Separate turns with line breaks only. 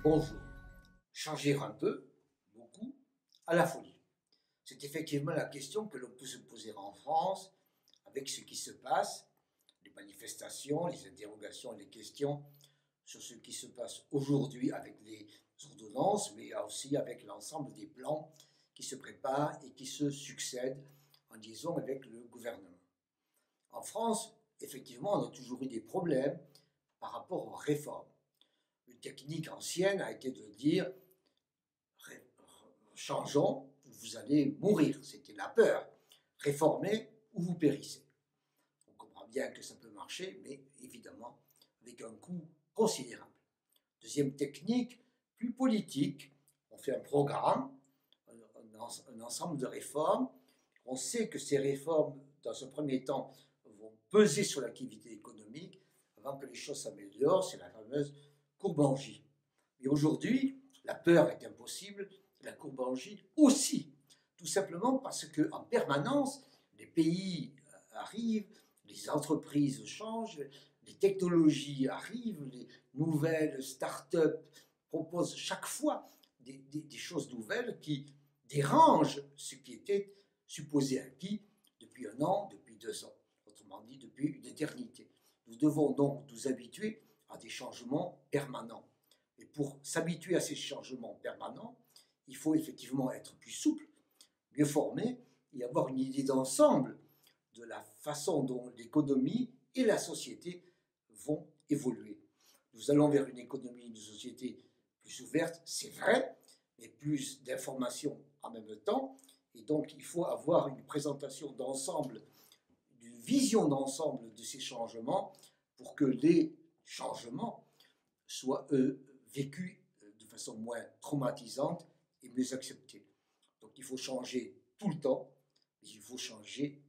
Bonjour. Changer un peu, beaucoup, à la folie. C'est effectivement la question que l'on peut se poser en France avec ce qui se passe, les manifestations, les interrogations et les questions sur ce qui se passe aujourd'hui avec les ordonnances, mais aussi avec l'ensemble des plans qui se préparent et qui se succèdent en liaison avec le gouvernement. En France, effectivement, on a toujours eu des problèmes par rapport aux réformes. Une technique ancienne a été de dire changeons, vous allez mourir. C'était la peur. Réformez ou vous périssez. On comprend bien que ça peut marcher, mais évidemment avec un coût considérable. Deuxième technique, plus politique. On fait un programme, un ensemble de réformes. On sait que ces réformes, dans un premier temps, vont peser sur l'activité économique avant que les choses s'améliorent. C'est la fameuse courbe en J. Mais aujourd'hui, la peur est impossible, la courbe en J aussi. Tout simplement parce qu'en permanence, les pays arrivent, les entreprises changent, les technologies arrivent, les nouvelles start-up proposent chaque fois des choses nouvelles qui dérangent ce qui était supposé acquis depuis un an, depuis 2 ans, autrement dit depuis une éternité. Nous devons donc nous habituer à des changements permanents. Et pour s'habituer à ces changements permanents, il faut effectivement être plus souple, mieux formé et avoir une idée d'ensemble de la façon dont l'économie et la société vont évoluer. Nous allons vers une économie, une société plus ouverte, c'est vrai, mais plus d'informations en même temps. Et donc, il faut avoir une présentation d'ensemble, une vision d'ensemble de ces changements pour que les changements soient vécus de façon moins traumatisante et mieux acceptés. Donc, il faut changer tout le temps, mais il faut changer